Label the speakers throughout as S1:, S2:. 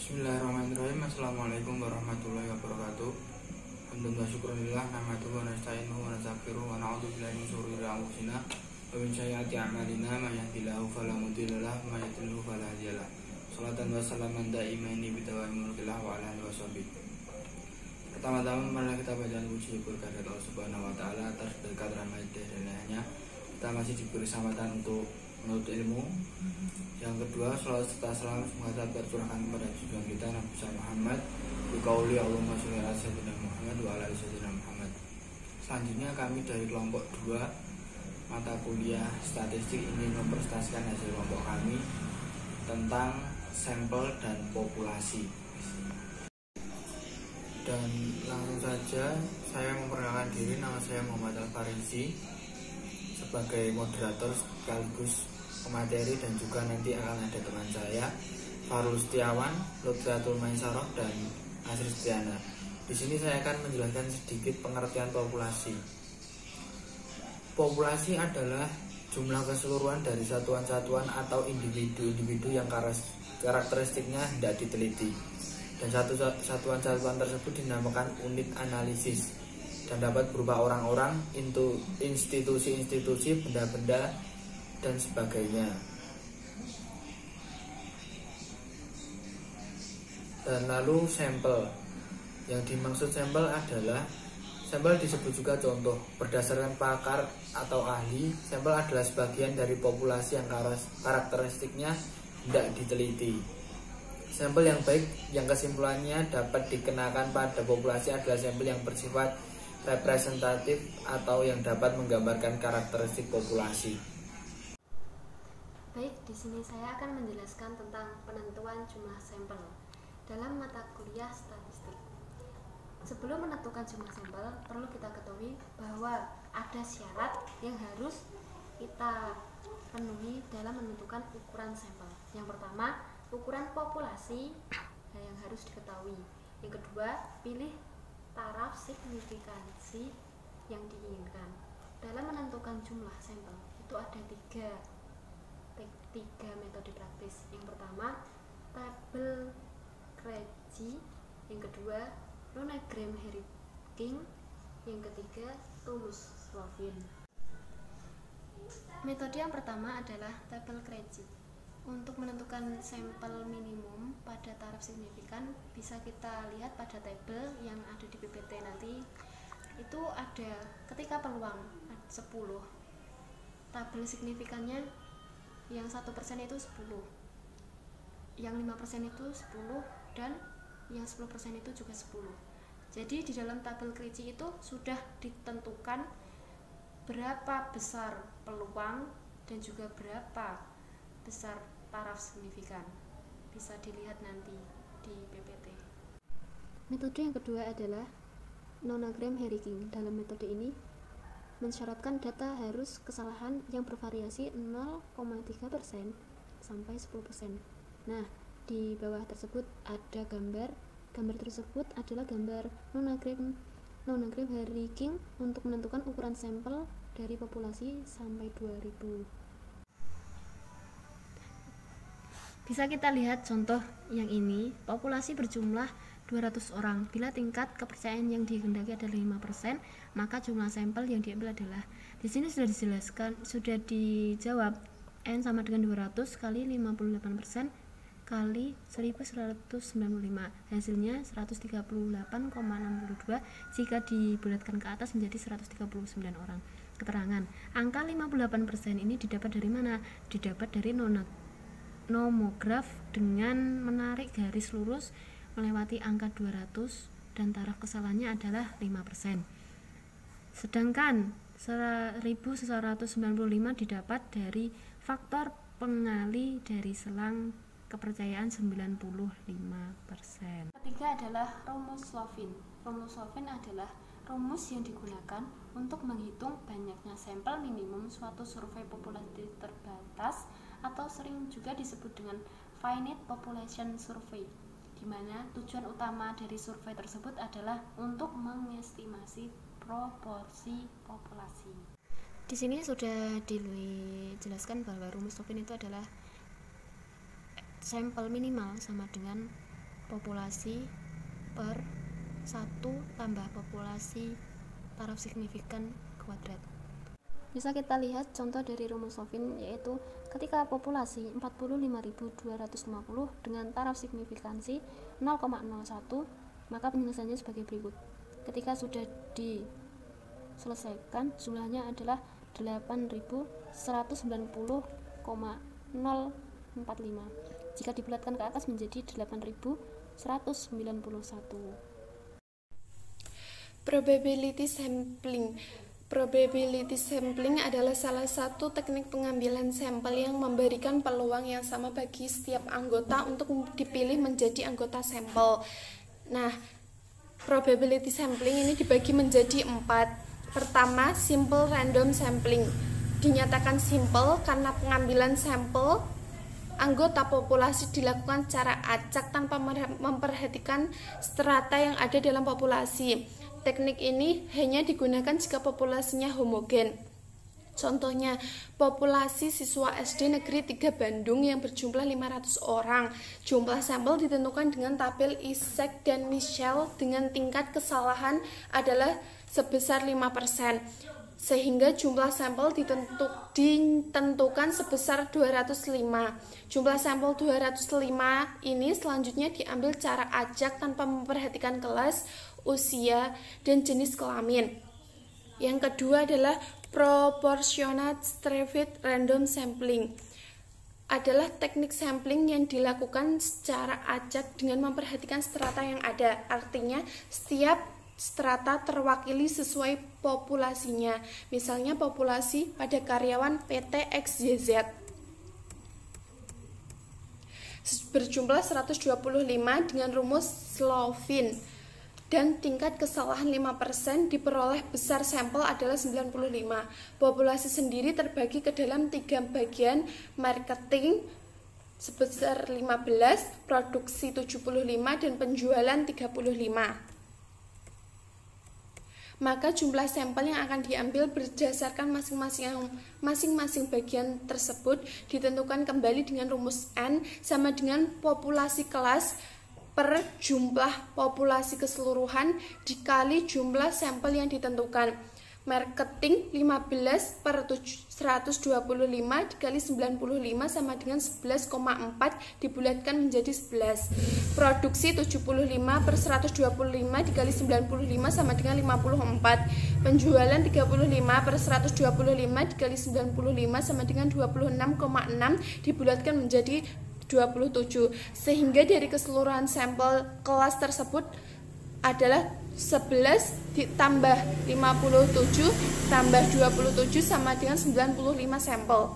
S1: Bismillahirrahmanirrahim. Assalamualaikum warahmatullahi wabarakatuh. Alhamdulillah syukurillah nahmaduhu wa nasta'inuhu wa nastaghfiruh wa na'udzu billahi min syururi anfusina wa min sayyiati a'malina may yahdihillahu fala mudilla lahu wa may yudlil fala hadiya lahu. Shalatan wa salaman da'imaini bi dawamil mulkillah wa ala alihi washabihi. Pertama-tama marilah kita bacaan puji syukur kehadirat Allah Subhanahu wa taala atas berkat rahmat dan hidayahnya. Kita masih diberi kesempatan untuk menuntut ilmu. Yang kedua, sholawat serta salam semoga tercurahkan kepada junjungan kita Nabi Muhammad biqauli Allahumma sholli ala sayyidina Muhammad wa ala ali sayyidina Muhammad. Selanjutnya kami dari kelompok 2 mata kuliah statistik ingin mempresentasikan hasil kelompok kami tentang sampel dan populasi. Dan langsung saja saya memperkenalkan diri, nama saya Muhammad Al-Farizi sebagai moderator sekaligus pemateri, dan juga nanti akan ada teman saya Farul Setiawan, Lutfiatul Mainsaroh, dan Asri Setiana. Di sini saya akan menjelaskan sedikit pengertian populasi. Populasi adalah jumlah keseluruhan dari satuan-satuan atau individu-individu yang karakteristiknya tidak diteliti, dan satuan-satuan tersebut dinamakan unit analisis dan dapat berupa orang-orang, institusi-institusi, benda-benda, dan sebagainya. Dan lalu sampel. Yang dimaksud sampel adalah sampel disebut juga contoh. Berdasarkan pakar atau ahli, sampel adalah sebagian dari populasi yang karakteristiknya tidak diteliti. Sampel yang baik yang kesimpulannya dapat dikenakan pada populasi adalah sampel yang bersifat representatif atau yang dapat menggambarkan karakteristik populasi.
S2: Baik, di sini saya akan menjelaskan tentang penentuan jumlah sampel dalam mata kuliah statistik. Sebelum menentukan jumlah sampel, perlu kita ketahui bahwa ada syarat yang harus kita penuhi dalam menentukan ukuran sampel. Yang pertama, ukuran populasi yang harus diketahui. Yang kedua, pilih taraf signifikansi yang diinginkan. Dalam menentukan jumlah sampel itu ada tiga metode praktis. Yang pertama, tabel Krejci. Yang kedua, nonagram Herking. Yang ketiga, Toulouse-Slovin. Metode yang pertama adalah tabel Krejci. Untuk menentukan sampel minimum pada taraf signifikan bisa kita lihat pada tabel yang ada di PPT nanti. Itu ada ketika peluang 10. Tabel signifikannya yang 1% itu 10, yang 5% itu 10, dan yang 10% itu juga 10. Jadi di dalam tabel Krejci itu sudah ditentukan berapa besar peluang dan juga berapa besar taraf signifikan. Bisa dilihat nanti di PPT. Metode yang kedua adalah nonagram Herking. Dalam metode ini mensyaratkan data harus kesalahan yang bervariasi 0,3% sampai 10%. Nah, di bawah tersebut ada gambar. Gambar tersebut adalah gambar nonagram Herking untuk menentukan ukuran sampel dari populasi sampai 2000. Bisa kita lihat contoh yang ini, populasi berjumlah 200 orang. Bila tingkat kepercayaan yang dikehendaki adalah 5%, maka jumlah sampel yang diambil adalah, di sini sudah dijelaskan, sudah dijawab, N sama dengan 200 kali 58% kali 1195. Hasilnya 138,62 jika dibulatkan ke atas menjadi 139 orang. Keterangan, angka 58% ini didapat dari mana? Didapat dari nomograf dengan menarik garis lurus melewati angka 200 dan taraf kesalahannya adalah 5%. Sedangkan 1195 didapat dari faktor pengali dari selang kepercayaan 95%. Ketiga adalah rumus Slovin. Rumus Slovin adalah rumus yang digunakan untuk menghitung banyaknya sampel minimum suatu survei populasi terbatas, atau sering juga disebut dengan finite population survey, di mana tujuan utama dari survei tersebut adalah untuk mengestimasi proporsi populasi. Di sini sudah dijelaskan bahwa rumus Slovin itu adalah sampel minimal sama dengan populasi per 1 tambah populasi taraf signifikan kuadrat. Bisa kita lihat contoh dari rumus Sofin, yaitu ketika populasi 45.250 dengan taraf signifikansi 0,01, maka penyelesaiannya sebagai berikut. Ketika sudah diselesaikan, jumlahnya adalah 8.190,045. Jika dibulatkan ke atas menjadi 8.191.
S3: Probability sampling. Probability sampling adalah salah satu teknik pengambilan sampel yang memberikan peluang yang sama bagi setiap anggota untuk dipilih menjadi anggota sampel. Nah, probability sampling ini dibagi menjadi 4. Pertama, simple random sampling. Dinyatakan simple karena pengambilan sampel anggota populasi dilakukan secara acak tanpa memperhatikan strata yang ada dalam populasi. Teknik ini hanya digunakan jika populasinya homogen. Contohnya, populasi siswa SD Negeri 3 Bandung yang berjumlah 500 orang. Jumlah sampel ditentukan dengan tabel Isaac dan Michel dengan tingkat kesalahan adalah sebesar 5%. Sehingga jumlah sampel ditentukan sebesar 205. Jumlah sampel 205 ini selanjutnya diambil secara acak tanpa memperhatikan kelas, usia, dan jenis kelamin. Yang kedua adalah proportionate stratified random sampling. Adalah teknik sampling yang dilakukan secara acak dengan memperhatikan strata yang ada. Artinya, setiap strata terwakili sesuai populasinya. Misalnya populasi pada karyawan PT XYZ berjumlah 125 dengan rumus Slovin, dan tingkat kesalahan 5% diperoleh besar sampel adalah 95. Populasi sendiri terbagi ke dalam 3 bagian: marketing sebesar 15, produksi 75, dan penjualan 35. Maka jumlah sampel yang akan diambil berdasarkan masing-masing bagian tersebut ditentukan kembali dengan rumus N sama dengan populasi kelas per jumlah populasi keseluruhan dikali jumlah sampel yang ditentukan. Marketing 15 per 125 dikali 95 sama dengan 11,4 dibulatkan menjadi 11. Produksi 75 per 125 dikali 95 sama dengan 54. Penjualan 35 per 125 dikali 95 sama dengan 26,6 dibulatkan menjadi 27. Sehingga dari keseluruhan sampel kelas tersebut adalah 11 ditambah 57 tambah 27 sama dengan 95 sampel.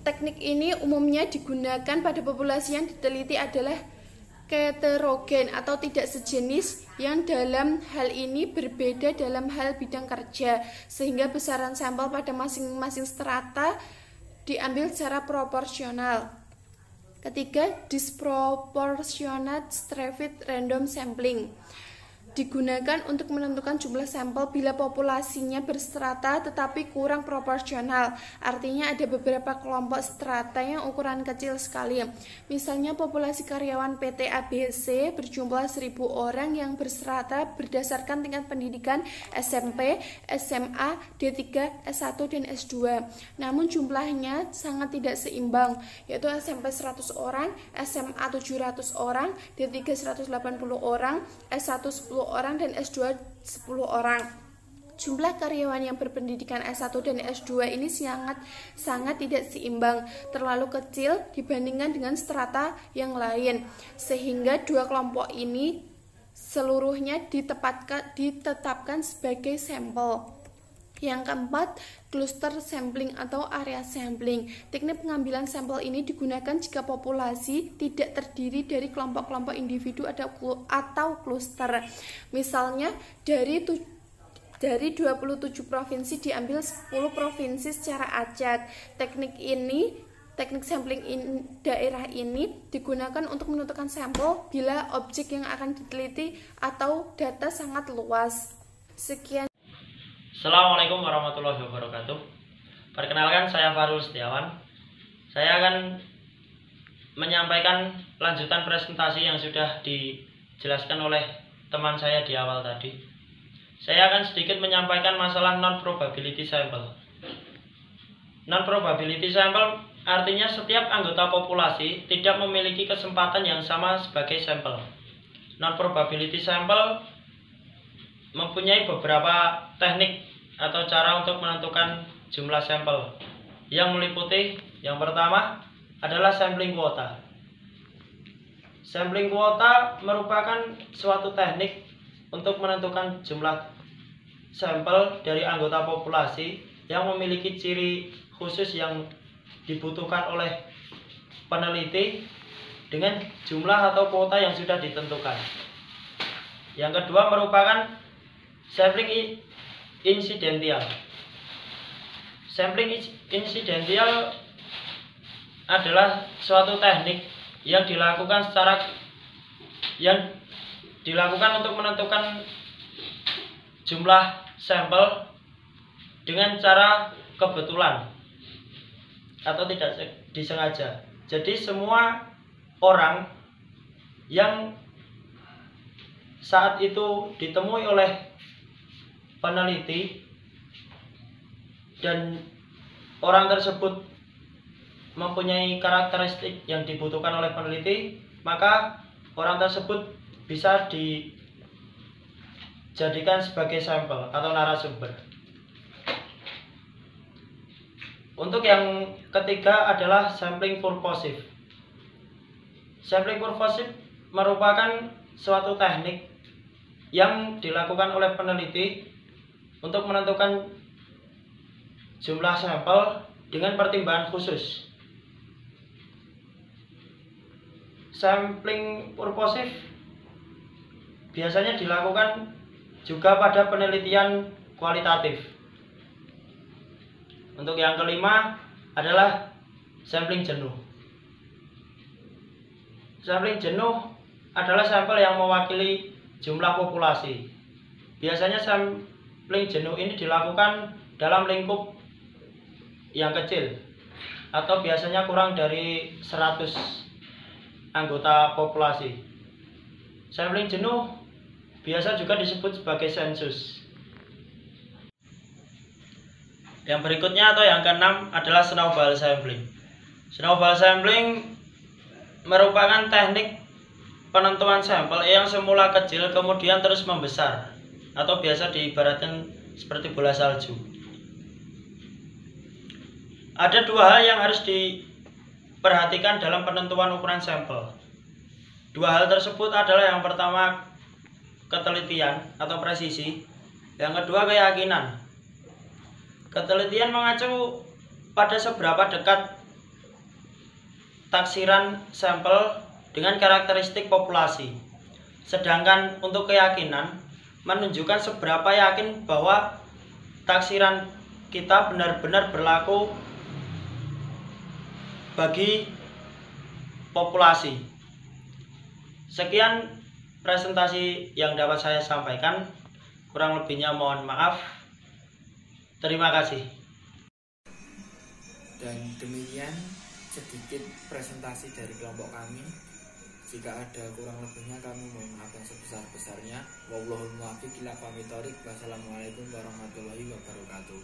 S3: Teknik ini umumnya digunakan pada populasi yang diteliti adalah heterogen atau tidak sejenis, yang dalam hal ini berbeda dalam hal bidang kerja, sehingga besaran sampel pada masing-masing strata diambil secara proporsional. Ketiga, disproportionate stratified random sampling. Digunakan untuk menentukan jumlah sampel bila populasinya berstrata tetapi kurang proporsional. Artinya ada beberapa kelompok strata yang ukuran kecil sekali. Misalnya populasi karyawan PT ABC berjumlah 1.000 orang yang berstrata berdasarkan tingkat pendidikan SMP, SMA, D3, S1, dan S2. Namun jumlahnya sangat tidak seimbang, yaitu SMP 100 orang, SMA 700 orang, D3 180 orang, S1 10 orang, dan S2 10 orang. Jumlah karyawan yang berpendidikan S1 dan S2 ini sangat tidak seimbang, terlalu kecil dibandingkan dengan strata yang lain, sehingga dua kelompok ini seluruhnya ditetapkan sebagai sampel. Yang keempat, cluster sampling atau area sampling. Teknik pengambilan sampel ini digunakan jika populasi tidak terdiri dari kelompok-kelompok individu atau cluster. Misalnya dari 27 provinsi diambil 10 provinsi secara acak. Teknik sampling daerah ini digunakan untuk menentukan sampel bila objek yang akan diteliti atau data sangat luas. Sekian.
S4: Assalamualaikum warahmatullahi wabarakatuh. Perkenalkan, saya Farul Setiawan. Saya akan menyampaikan lanjutan presentasi yang sudah dijelaskan oleh teman saya di awal tadi. Saya akan sedikit menyampaikan masalah non-probability sample. Non-probability sample artinya setiap anggota populasi tidak memiliki kesempatan yang sama sebagai sampel. Non-probability sample mempunyai beberapa teknik atau cara untuk menentukan jumlah sampel yang meliputi yang pertama adalah sampling quota. Sampling quota merupakan suatu teknik untuk menentukan jumlah sampel dari anggota populasi yang memiliki ciri khusus yang dibutuhkan oleh peneliti dengan jumlah atau kuota yang sudah ditentukan. Yang kedua merupakan sampling insidental. Sampling insidental adalah suatu teknik yang dilakukan untuk menentukan jumlah sampel dengan cara kebetulan atau tidak disengaja. Jadi semua orang yang saat itu ditemui oleh peneliti dan orang tersebut mempunyai karakteristik yang dibutuhkan oleh peneliti, maka orang tersebut bisa dijadikan sebagai sampel atau narasumber. Untuk yang ketiga adalah sampling purposive. Sampling purposive merupakan suatu teknik yang dilakukan oleh peneliti untuk menentukan jumlah sampel dengan pertimbangan khusus. Sampling purposive biasanya dilakukan juga pada penelitian kualitatif. Untuk yang kelima adalah sampling jenuh. Sampling jenuh adalah sampel yang mewakili jumlah populasi. Biasanya sampling jenuh ini dilakukan dalam lingkup yang kecil atau biasanya kurang dari 100 anggota populasi. Sampling jenuh biasa juga disebut sebagai sensus. Yang berikutnya atau yang keenam adalah snowball sampling. Snowball sampling merupakan teknik penentuan sampel yang semula kecil kemudian terus membesar atau biasa diibaratkan seperti bola salju. Ada dua hal yang harus diperhatikan dalam penentuan ukuran sampel. Dua hal tersebut adalah yang pertama ketelitian atau presisi, yang kedua keyakinan. Ketelitian mengacu pada seberapa dekat taksiran sampel dengan karakteristik populasi. Sedangkan untuk keyakinan menunjukkan seberapa yakin bahwa taksiran kita benar-benar berlaku bagi populasi. Sekian presentasi yang dapat saya sampaikan. Kurang lebihnya mohon maaf. Terima kasih.
S1: Dan demikian sedikit presentasi dari kelompok kami. Jika ada kurang lebihnya kami mohon maaf yang sebesar-besarnya. Wallahul muwaffiq ila aqwamit thoriq. Wassalamualaikum warahmatullahi wabarakatuh.